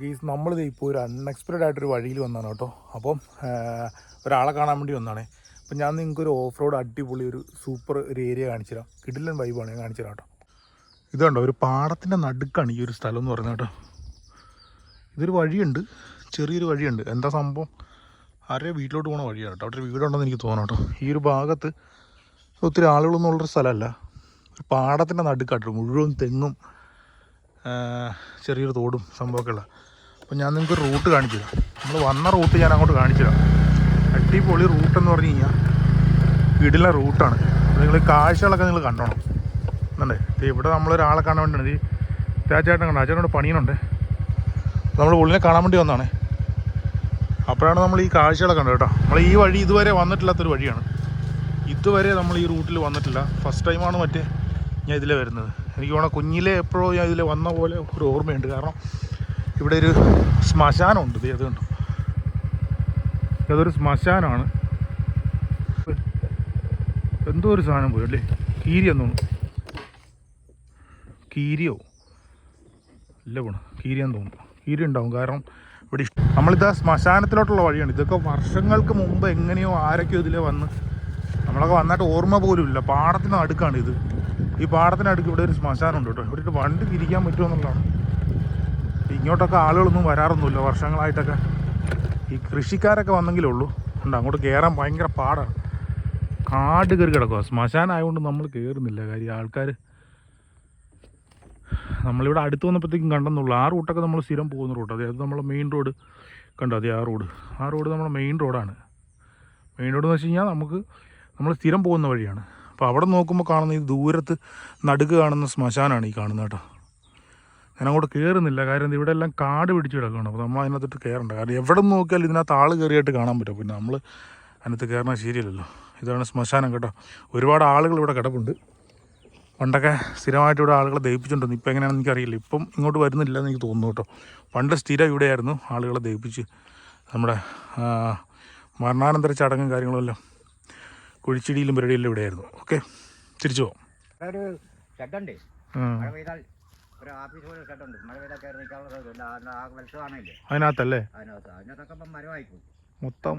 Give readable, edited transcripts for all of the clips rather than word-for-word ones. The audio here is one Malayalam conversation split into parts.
ഗെയ്സ് നമ്മളിത് ഇപ്പോൾ ഒരു അൺഎക്സ്പെക്റ്റഡ് ആയിട്ടൊരു വഴിയിൽ വന്നതാണ് കേട്ടോ. അപ്പം ഒരാളെ കാണാൻ വേണ്ടി വന്നതാണ്. അപ്പം ഞാൻ നിങ്ങൾക്കൊരു ഓഫ് റോഡ് അടിപൊളി ഒരു സൂപ്പർ ഒരു ഏരിയ കാണിച്ചു തരാം. കിടിലൻ വൈബാണ് ഞാൻ കാണിച്ചു തരാം കേട്ടോ. ഇതുണ്ടോ ഒരു പാടത്തിൻ്റെ നടുക്കാണ് ഈ ഒരു സ്ഥലം എന്ന് പറയുന്നത് കേട്ടോ. ഇതൊരു വഴിയുണ്ട്, ചെറിയൊരു വഴിയുണ്ട്. എന്താ സംഭവം ആരെയോ വീട്ടിലോട്ട് പോകുന്ന വഴിയാണ് കേട്ടോ. അവിടെ ഒരു വീടുണ്ടെന്ന് എനിക്ക് തോന്നണം കേട്ടോ. ഈ ഒരു ഭാഗത്ത് ഒത്തിരി ആളുകളൊന്നും ഉള്ളൊരു സ്ഥലമല്ല, ഒരു പാടത്തിൻ്റെ നടുക്കാട്ടോ. മുഴുവൻ തെങ്ങും ചെറിയൊരു തോടും സംഭവമൊക്കെ ഉള്ള. അപ്പോൾ ഞാൻ നിങ്ങൾക്ക് റൂട്ട് കാണിച്ചു തരാം. നമ്മൾ വന്ന റൂട്ട് ഞാൻ അങ്ങോട്ട് കാണിച്ചു തരാം. അടിപൊളി റൂട്ടെന്ന് പറഞ്ഞു കഴിഞ്ഞാൽ വീടിലെ റൂട്ടാണ്. നിങ്ങൾ കാഴ്ചകളൊക്കെ നിങ്ങൾ കണ്ടോണം എന്നുണ്ടേ. ഇവിടെ നമ്മളൊരാളെ കാണാൻ വേണ്ടിയാണ് ഈ രാജേട്ടൻ കണ്ടോ. രാജേട്ടനോട് പണിയുന്നുണ്ട്. നമ്മൾ പുള്ളിനെ കാണാൻ വേണ്ടി വന്നതാണ്. അപ്പോഴാണ് നമ്മൾ ഈ കാഴ്ചകളൊക്കെ കണ്ടത് കേട്ടോ. നമ്മൾ ഈ വഴി ഇതുവരെ വന്നിട്ടില്ലാത്തൊരു വഴിയാണ്. ഇതുവരെ നമ്മൾ ഈ റൂട്ടിൽ വന്നിട്ടില്ല. ഫസ്റ്റ് ടൈമാണ് മറ്റേ ഞാൻ ഇതിൽ വരുന്നത്. എനിക്ക് വേണം കുഞ്ഞിലെ എപ്പോഴോ ഞാൻ ഇതിൽ വന്ന പോലെ ഒരു ഓർമ്മയുണ്ട്. കാരണം ഇവിടെ ഒരു ശ്മശാനമുണ്ട്. ഇത് അതുകൊണ്ട് അതൊരു ശ്മശാനമാണ്. എന്തോ ഒരു സാധനം പോയി അല്ലേ, കീരിയെന്ന് തോന്നുന്നു. കീരിയോ ഇല്ല പോണ കീരിയെന്ന് തോന്നുന്നു. കീരി ഉണ്ടാവും. കാരണം ഇവിടെ നമ്മളിതാ ശ്മശാനത്തിലോട്ടുള്ള വഴിയാണ്. ഇതൊക്കെ വർഷങ്ങൾക്ക് മുമ്പ് എങ്ങനെയോ ആരൊക്കെയോ ഇതിലെ വന്ന് നമ്മളൊക്കെ വന്നിട്ട് ഓർമ്മ പോലും ഇല്ല. പാടത്തിന് അടുക്കാണ് ഇത്. ഈ പാടത്തിനടുക്ക് ഇവിടെ ഒരു ശ്മശാനമുണ്ട് കേട്ടോ. ഇവിടെ വണ്ടി തിരിക്കാൻ പറ്റുമെന്നുള്ളതാണ്. ഇങ്ങോട്ടൊക്കെ ആളുകളൊന്നും വരാറൊന്നുമില്ല വർഷങ്ങളായിട്ടൊക്കെ. ഈ കൃഷിക്കാരൊക്കെ വന്നെങ്കിലേ ഉള്ളൂ. ഉണ്ട് അങ്ങോട്ട് കയറാൻ ഭയങ്കര പാടാണ്. കാട് കയറി കിടക്കുക. ശ്മശാനമായതുകൊണ്ട് നമ്മൾ കയറുന്നില്ല. കാര്യം ആൾക്കാർ നമ്മളിവിടെ അടുത്ത് വന്നപ്പോഴത്തേക്കും കണ്ടെന്നുള്ളൂ. ആ റൂട്ടൊക്കെ നമ്മൾ സ്ഥിരം പോകുന്ന റൂട്ട്. അതായത് നമ്മൾ മെയിൻ റോഡ് കണ്ടോ. അതെ ആ റോഡ് നമ്മുടെ മെയിൻ റോഡാണ്. മെയിൻ റോഡ് എന്ന് വെച്ച് കഴിഞ്ഞാൽ നമ്മൾ സ്ഥിരം പോകുന്ന വഴിയാണ്. അപ്പോൾ അവിടെ നോക്കുമ്പോൾ കാണുന്ന ഈ ദൂരത്ത് നടുക്ക് കാണുന്ന ശ്മശാനമാണ് ഈ കാണുന്നത് കേട്ടോ. ഞാൻ അങ്ങോട്ട് കയറുന്നില്ല. കാര്യം ഇവിടെ എല്ലാം കാട് പിടിച്ച് കിടക്കുകയാണ്. അപ്പോൾ നമ്മൾ അതിനകത്തിട്ട് കയറണ്ട. കാരണം എവിടെ നിന്ന് നോക്കിയാലും ഇതിനകത്ത് ആൾ കയറിയായിട്ട് കാണാൻ പറ്റും. പിന്നെ നമ്മൾ അതിനകത്ത് കയറണം ശരിയല്ലല്ലോ. ഇതാണ് ശ്മശാനം കേട്ടോ. ഒരുപാട് ആളുകൾ ഇവിടെ കിടപ്പുണ്ട്. പണ്ടൊക്കെ സ്ഥിരമായിട്ട് ഇവിടെ ആളുകളെ ദഹിപ്പിച്ചിട്ടുണ്ടെന്ന്. ഇപ്പം എങ്ങനെയാണെന്ന് എനിക്കറിയില്ല. ഇപ്പം ഇങ്ങോട്ട് വരുന്നില്ല എന്ന് എനിക്ക് തോന്നുന്നു കേട്ടോ. പണ്ട് സ്ഥിരം ഇവിടെയായിരുന്നു ആളുകളെ ദഹിപ്പിച്ച് നമ്മുടെ മരണാനന്തര ചടങ്ങും കാര്യങ്ങളെല്ലാം കുഴിച്ചിടിയിലും പരിപാടിയെല്ലാം ഇവിടെയായിരുന്നു. ഓക്കെ, തിരിച്ചു പോകാം. ഒരു ഷെഡുണ്ട്. മഴ പെയ്താൽ ഒരു ആഫീസ് പോലെ ഷെഡുണ്ട്. മഴ പെയ്താൽ കയറി നിൽക്കാനുള്ള വെളിച്ചമാണല്ലേ അതിനകത്തല്ലേ. അതിനകത്തൊക്കെ ഇപ്പം മരമായിപ്പോയി മൊത്തം.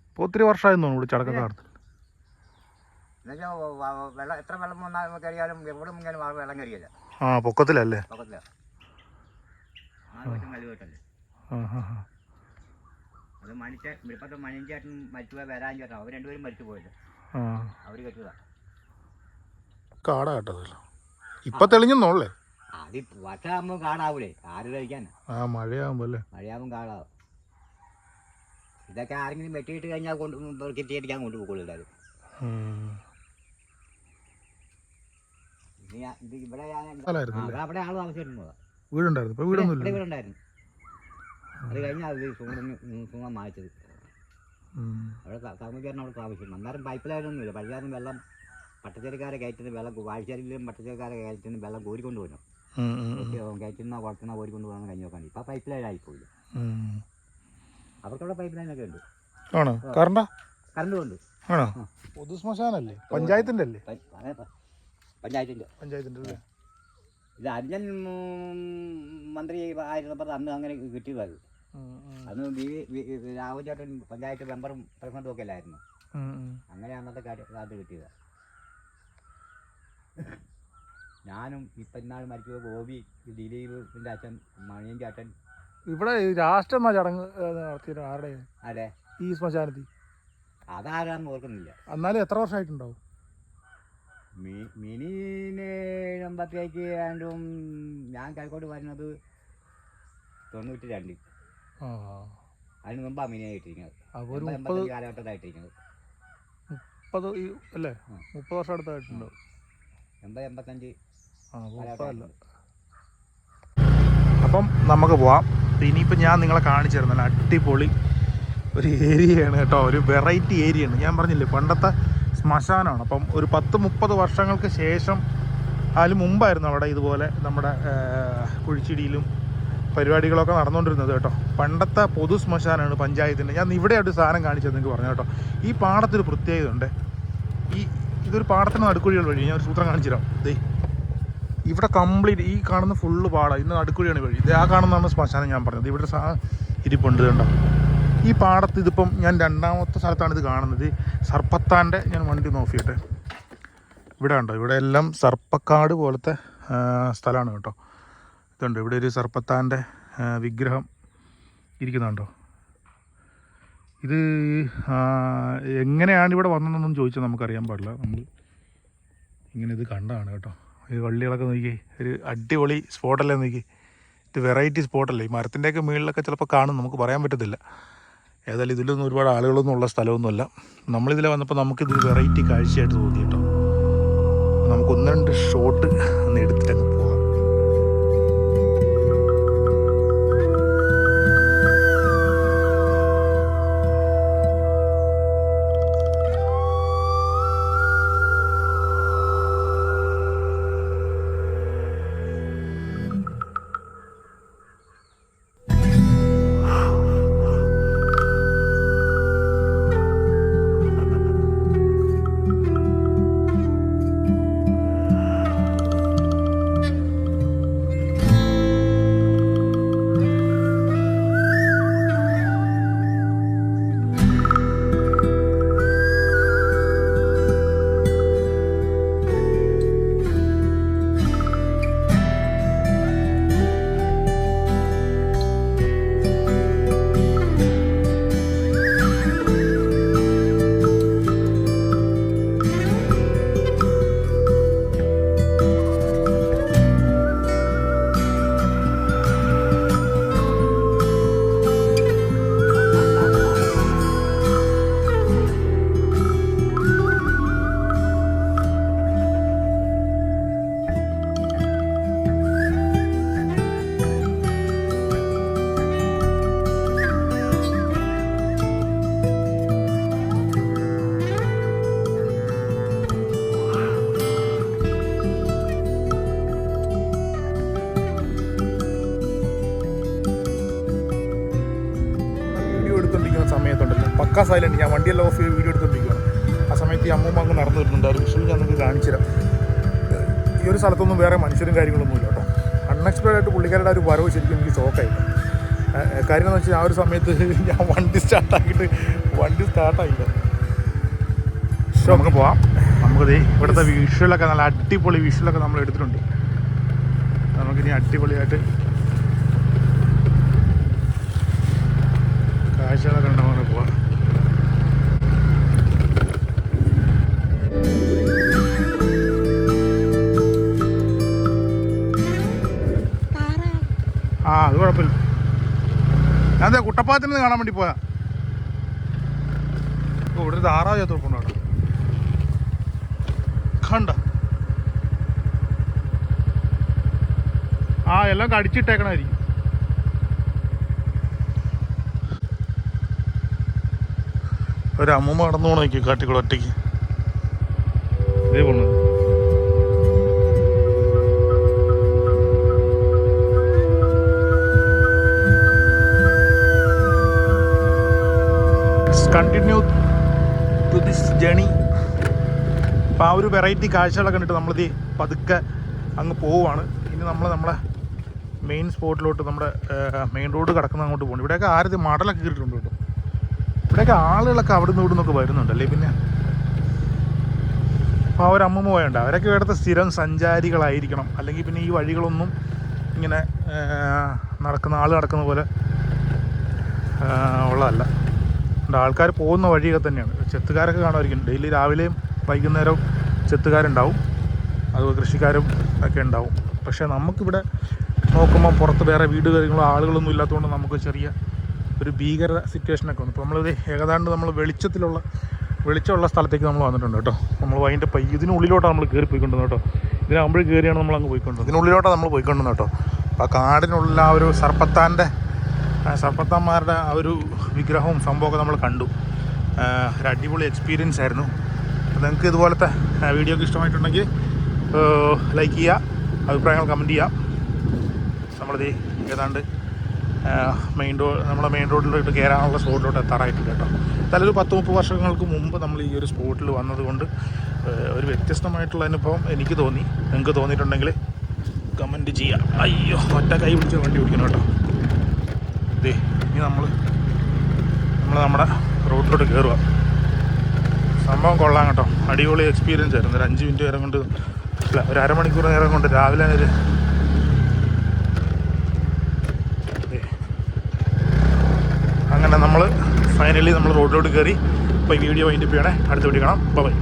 ഇപ്പോൾ ഒത്തിരി വർഷമായിരുന്നു ഇവിടെ ചടക്കം നടത്തുന്നത്. എന്നുവെച്ചാൽ വെള്ളം എത്ര വെള്ളം വന്നാൽ കയറിയാലും എവിടെ മുങ്ങിയാലും ആ വെള്ളം കയറിയല്ല. പൊക്കത്തിലല്ലേ. പൊക്കത്തില്ല. കല്ലുകെട്ടല്ലേ. അത് ഇപ്പോഴത്തെ മണിഞ്ചേട്ടൻ മരിച്ചുപോയ വരാൻ ചേട്ടൻ അവർ രണ്ടുപേരും മരിച്ചു പോയല്ലോ. അവർ കെട്ടുക കാടാ കേട്ടതല്ലോ. ഇപ്പൊ തെളിഞ്ഞോളേ. അത് വർഷമാകുമ്പോൾ കാടാവൂലേ. ആര് കഴിക്കാൻ. മഴയാകുമ്പോ അല്ലേ. മഴയാകുമ്പോൾ കാടാവും. ഇതൊക്കെ ആരെങ്കിലും വെട്ടിയിട്ട് കഴിഞ്ഞാൽ കെട്ടിയടിക്കാൻ കൊണ്ടുപോകുള്ളൂ എല്ലാവരും. ഇവിടെ അവിടെ ആള് താമസിച്ചിരുന്നതാ. വീടുണ്ടായിരുന്നു. ഇപ്പൊ വീടൊന്നുമില്ല. വീടുണ്ടായിരുന്നു. അത് കഴിഞ്ഞാൽ സുഖം മാറ്റിച്ചത്. അവിടെ താമസിക്കാരൻ അവിടെ താമസിക്കുന്നു. അന്നേരം പൈപ്പ് ലൈനൊന്നുമില്ല. പഴയാനും വെള്ളം പട്ടച്ചേരിക്കാരെ കയറ്റുന്ന വെള്ളം വാഴശ്ശേരിയിലും പട്ടച്ചേരിക്കാരെ കയറ്റുന്ന വെള്ളം കോരിക്കൊണ്ട് പോകണം. കയറ്റുന്ന കുളത്തുന്ന കോരിക്കൊണ്ട് പോകണം കഴിഞ്ഞ് നോക്കാൻ. ഇപ്പം പൈപ്പ് ലൈൻ ആയിപ്പോയില്ല. അവർക്കവിടെ പൈപ്പ് ലൈനൊക്കെ ഉണ്ട്. കറണ്ട് ഉണ്ട്. പൊതു ശ്മശാനല്ലേ. പഞ്ചായത്തിന്റെ അല്ലേ. പഞ്ചായത്തിന്റെ ഇത് അർജൻ മന്ത്രി ആയിരുന്നപ്പോൾ അന്ന് അങ്ങനെ കിട്ടിയതാണ്. അന്ന് രാഘവചേട്ടൻ പഞ്ചായത്ത് മെമ്പറും പ്രസിഡന്റും ഒക്കെ അല്ലായിരുന്നു. അങ്ങനെ അന്നത്തെ കാലത്ത് കിട്ടിയതാണ്. ഞാനും ഇപ്പം ഇന്നാൾ മരിച്ചു ഗോപി, ദിലീപിന്റെ അച്ഛൻ, മണിയൻ ചേട്ടൻ. ഇവിടെ രാഷ്ട്രീയ ചടങ്ങ് നടത്തിയ ആരുടെ അതെ ഈ ശ്മശാനത്തിൽ? അതാരാന്ന് ഓർക്കുന്നില്ല. എന്നാലും എത്ര വർഷമായിട്ടുണ്ടാവും? മിനിനെ 87 ആണ്ടും ഞാൻ കിഴക്കോട്ട് വരുന്നത് 92. അതിന് മുമ്പാണ് മിനിയായിട്ടിരിക്കുന്നത്. 85 കാലഘട്ടത്തായിട്ടിരിക്കുന്നത്. 30 അല്ലേ. 30 വർഷം അടുത്തായിട്ടുണ്ടാവും. 85. അപ്പം നമുക്ക് പോവാം. ഇനിയിപ്പോൾ ഞാൻ നിങ്ങളെ കാണിച്ചു തരുന്ന നല്ല അടിപൊളി ഒരു ഏരിയയാണ് കേട്ടോ. ഒരു വെറൈറ്റി ഏരിയയാണ്. ഞാൻ പറഞ്ഞില്ലേ പണ്ടത്തെ ശ്മശാനമാണ്. അപ്പം ഒരു 10-30 വർഷങ്ങൾക്ക് ശേഷം, അതിന് മുമ്പായിരുന്നു അവിടെ ഇതുപോലെ നമ്മുടെ കുഴിച്ചിടിയിലും പരിപാടികളൊക്കെ നടന്നുകൊണ്ടിരുന്നത് കേട്ടോ. പണ്ടത്തെ പൊതു ശ്മശാനമാണ് പഞ്ചായത്തിൻ്റെ. ഞാൻ ഇവിടെ ഒരു സാധനം കാണിച്ചത് നിങ്ങൾക്ക് പറഞ്ഞു കേട്ടോ. ഈ പാടത്തൊരു പ്രത്യേകത ഉണ്ട്. ഇതൊരു പാടത്തിന് നടുക്കുഴികൾ വഴി ഞാൻ ഒരു സൂത്രം കാണിച്ചു തരാം. ഇവിടെ കംപ്ലീറ്റ് ഈ കാണുന്ന ഫുള്ള് പാടാണ്. ഇന്ന് നടുക്കുഴിയാണ് വഴി. ഇത് ആ കാണുന്നതാണ് ശ്മശാനം ഞാൻ പറഞ്ഞത്. ഇവിടെ ഇരിപ്പുണ്ട് കണ്ടോ. ഈ പാടത്ത് ഇതിപ്പം ഞാൻ രണ്ടാമത്തെ സ്ഥലത്താണ് ഇത് കാണുന്നത്. സർപ്പത്താൻ്റെ ഞാൻ വണ്ടി നോക്കിയിട്ട് ഇവിടെ ഉണ്ടോ, ഇവിടെ എല്ലാം സർപ്പക്കാട് പോലത്തെ സ്ഥലമാണ് കേട്ടോ. ഇതുണ്ട്, ഇവിടെ ഒരു സർപ്പത്താൻ്റെ വിഗ്രഹം ഇരിക്കുന്നുണ്ടോ. ഇത് എങ്ങനെയാണ് ഇവിടെ വന്നതെന്നൊന്നും ചോദിച്ചാൽ നമുക്കറിയാൻ പാടില്ല. നമ്മൾ ഇങ്ങനെ ഇത് കണ്ടതാണ് കേട്ടോ. ഈ വള്ളികളൊക്കെ നോക്കി, ഒരു അടിപൊളി സ്പോട്ടല്ലേ നോക്കി. ഇത് വെറൈറ്റി സ്പോട്ടല്ലേ. ഈ മരത്തിൻ്റെയൊക്കെ മുകളിലൊക്കെ ചിലപ്പോൾ കാണും, നമുക്ക് പറയാൻ പറ്റത്തില്ല. ഏതായാലും ഇതിലൊന്നും ഒരുപാട് ആളുകളൊന്നും ഉള്ള സ്ഥലമൊന്നുമല്ല. നമ്മളിതിൽ വന്നപ്പോൾ നമുക്കിത് വെറൈറ്റി കാഴ്ചയായിട്ട് തോന്നി കേട്ടോ. നമുക്ക് 1-2 ഷോട്ട് ഒന്ന് എടുത്തിട്ടങ്ങ് പോകാം. സമയത്തുണ്ടല്ലോ പക്കാ സൈലൻറ്റ്. ഞാൻ വണ്ടിയെല്ലാം ഓഫ് ചെയ്ത് വീഡിയോ എടുത്തുകൊണ്ടിരിക്കുകയാണ്. ആ സമയത്ത് ഈ അമ്മൂമ്മ അങ്ങ് നടന്നു വരുന്നുണ്ടായിരുന്നു. വിഷയം ഞാൻ നിങ്ങൾക്ക് കാണിച്ചു തരാം. ഈ ഒരു സ്ഥലത്തൊന്നും വേറെ മനുഷ്യരും കാര്യങ്ങളൊന്നുമില്ല കേട്ടോ. അൺഎക്സ്പെക്റ്റഡ് ആയിട്ട് പുള്ളിക്കാരുടെ ഒരു വരവ് ശരിക്കും എനിക്ക് ഷോക്കായില്ല. കാര്യം എന്ന് വെച്ചാൽ ആ ഒരു സമയത്ത് ഞാൻ വണ്ടി സ്റ്റാർട്ടായില്ല. നമുക്ക് പോവാം. നമുക്കത് ഇവിടുത്തെ വിഷ്വലൊക്കെ നല്ല അടിപൊളി വിഷ്വലൊക്കെ നമ്മൾ എടുത്തിട്ടുണ്ട്. നമുക്കിനി അടിപൊളിയായിട്ട് കാഴ്ചകളൊക്കെ ഉണ്ടാവാൻ പോവാം. അത് കുഴപ്പമില്ല. ഞാൻ എന്താ കുട്ടപ്പാത്തിന് കാണാൻ വേണ്ടി പോയാ. ഇവിടെ ഒരു താറാവ് ചേർത്തുണ്ട് അവിടെ കണ്ട. എല്ലാം കടിച്ചിട്ടേക്കണായിരിക്കും. ഒരു അമ്മൂമ്മ കടന്നു പോകണം നോക്കി കാട്ടിക്കൂടെ ഒറ്റയ്ക്ക്. ഇതേ പോണത് കണ്ടിന്യൂ ടു ദിസ് ജേണി. അപ്പോൾ ആ ഒരു വെറൈറ്റി കാഴ്ചകളൊക്കെ കണ്ടിട്ട് നമ്മളിത് പതുക്കെ അങ്ങ് പോവുകയാണ്. ഇനി നമ്മളെ മെയിൻ സ്പോട്ടിലോട്ട്, നമ്മുടെ മെയിൻ റോഡ് കിടക്കുന്ന അങ്ങോട്ട് പോകണം. ഇവിടെയൊക്കെ ആരത് മടലൊക്കെ കയറിയിട്ടുണ്ട് കേട്ടോ. ഇവിടെയൊക്കെ ആളുകളൊക്കെ അവിടെ നിന്ന് ഇവിടെ നിന്നൊക്കെ വരുന്നുണ്ടല്ലേ. പിന്നെ അപ്പോൾ ആ ഒരു അമ്മൂമ്മ പോയണ്ട, അവരൊക്കെ ഇവിടുത്തെ സ്ഥിരം സഞ്ചാരികളായിരിക്കണം. അല്ലെങ്കിൽ പിന്നെ ഈ വഴികളൊന്നും ഇങ്ങനെ ആൾ നടക്കുന്ന പോലെ ഉള്ളതല്ല. ആൾക്കാർ പോകുന്ന വഴിയൊക്കെ തന്നെയാണ്. ചെത്തുകാരൊക്കെ കാണുമായിരിക്കും. ഡെയിലി രാവിലെയും വൈകുന്നേരവും ചെത്തുകാരുണ്ടാവും, അതുപോലെ കൃഷിക്കാരും ഒക്കെ ഉണ്ടാവും. പക്ഷേ നമുക്കിവിടെ നോക്കുമ്പോൾ പുറത്ത് വേറെ വീട് കാര്യങ്ങളോ ആളുകളൊന്നും ഇല്ലാത്തതുകൊണ്ട് നമുക്ക് ചെറിയ ഒരു ഭീകര സിറ്റുവേഷനൊക്കെ വന്നു. ഇപ്പോൾ നമ്മളിത് ഏതാണ്ട് നമ്മൾ വെളിച്ചമുള്ള സ്ഥലത്തേക്ക് നമ്മൾ വന്നിട്ടുണ്ട് കേട്ടോ. നമ്മൾ അതിൻ്റെ ഇതിനുള്ളിലോട്ടാണ് നമ്മൾ കയറി പോയിക്കൊണ്ടിരുന്നത് കേട്ടോ. ഇതിനാകുമ്പോൾ കയറിയാണ് നമ്മൾ അങ്ങ് പോയിക്കൊണ്ടിരുന്നത്. ഇതിനുള്ളിലോട്ടാണ് നമ്മൾ പോയിക്കൊണ്ടിരുന്നത് കേട്ടോ. അപ്പോൾ ആ കാടിനുള്ള ആ ഒരു സർപ്പത്താന്മാരുടെ ആ ഒരു വിഗ്രഹവും സംഭവമൊക്കെ നമ്മൾ കണ്ടു. ഒരു അടിപൊളി എക്സ്പീരിയൻസ് ആയിരുന്നു. അപ്പോൾ നിങ്ങൾക്ക് ഇതുപോലത്തെ വീഡിയോ ഒക്കെ ഇഷ്ടമായിട്ടുണ്ടെങ്കിൽ ലൈക്ക് ചെയ്യുക, അഭിപ്രായങ്ങൾ കമൻറ്റ് ചെയ്യുക. നമ്മളിത് ഏതാണ്ട് നമ്മുടെ മെയിൻ റോഡിലോട്ട് കയറാനുള്ള സ്പോട്ടിലോട്ട് എത്താറായിട്ടില്ല കേട്ടോ. എന്തായാലും ഒരു 10-30 വർഷങ്ങൾക്ക് മുമ്പ് നമ്മൾ ഈ ഒരു സ്പോട്ടിൽ വന്നതുകൊണ്ട് ഒരു വ്യത്യസ്തമായിട്ടുള്ള അനുഭവം എനിക്ക് തോന്നി. നിങ്ങൾക്ക് തോന്നിയിട്ടുണ്ടെങ്കിൽ കമൻറ്റ് ചെയ്യുക. അയ്യോ ഒറ്റ കൈ പിടിച്ച് വണ്ടി ഓടിക്കണം കേട്ടോ. ഇതേ ഇനി നമ്മൾ നമ്മുടെ റോഡിലോട്ട് കയറുക. സംഭവം കൊള്ളാം കേട്ടോ, അടിപൊളി എക്സ്പീരിയൻസ് ആയിരുന്നു. ഒരു 5 മിനിറ്റ് നേരം കൊണ്ട് അല്ല, ഒരു അരമണിക്കൂർ നേരം കൊണ്ട് രാവിലെ ഒരു അങ്ങനെ നമ്മൾ ഫൈനലി നമ്മൾ റോഡിലോട്ട് കയറി. അപ്പോൾ ഈ വീഡിയോ വൈൻഡപ്പ് ചെയ്യണേ. അടുത്ത വീഡിയോ കാണാം. ബൈ.